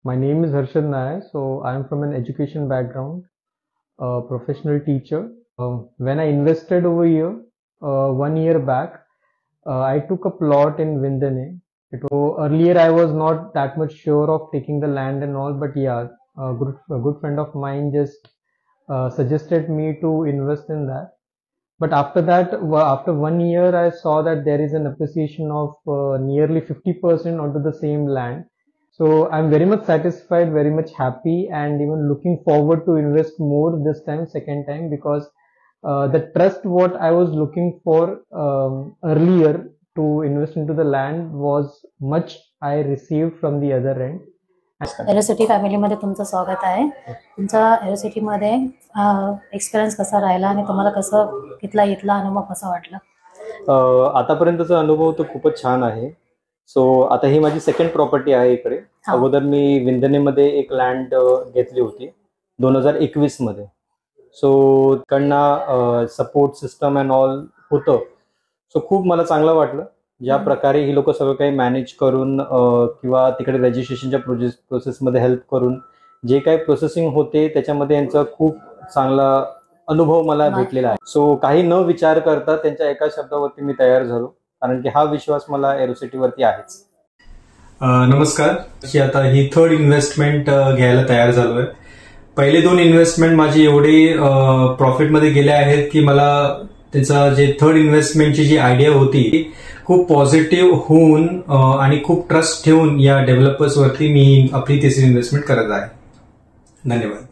My name is Harshad Nair. So I am from an education background, a professional teacher. When I invested over here 1 year back, I took a plot in Vindane. Earlier I was not that much sure of taking the land and all, but yeah, a good friend of mine just suggested me to invest in that. But after that, after 1 year, I saw that there is an appreciation of nearly 50% onto the same land. So I'm very much satisfied, very much happy, and even looking forward to invest more this time, second time, because the trust what I was looking for earlier to invest into the land was much I received from the other end. Aerocity फॅमिलीमध्ये तुमचं स्वागत आहे. तुमचा एरोसिटीमध्ये experience कसा राहिला आणि तुम्हाला कसं इथला अनुभव कसा वाटला? आतापर्यंतचा अनुभव तर खूपच छान आहे. सो आता ही माझी सेकंड प्रॉपर्टी आहे इकडे. अगोदर मी विंधनेमध्ये एक लँड घेतली होती 2021 मध्ये. सो तिकडनं सपोर्ट सिस्टम अँड ऑल होतं. सो खूप मला चांगलं वाटलं ज्या प्रकारे ही लोक सगळं काही मॅनेज करून किंवा तिकडे रजिस्ट्रेशनच्या प्रोसेसमध्ये हेल्प करून जे काही प्रोसेसिंग होते त्याच्यामध्ये यांचा खूप चांगला अनुभव मला भेटलेला आहे. सो काही न विचार करता त्यांच्या एका शब्दावरती मी तयार झालो, कारण की हा विश्वास मला एरोसिटीवरती आहेच. नमस्कार. आता ही थर्ड इन्व्हेस्टमेंट घ्यायला तयार झालोय. पहिले 2 इन्व्हेस्टमेंट माझे एवढे प्रॉफिटमध्ये गेले आहेत की मला त्याचा जे थर्ड इन्व्हेस्टमेंटची जी आयडिया होती खूप पॉझिटिव्ह होऊन आणि खूप ट्रस्ट ठेवून या डेव्हलपर्सवरती मी आपली तिसरी इन्व्हेस्टमेंट करत आहे. धन्यवाद.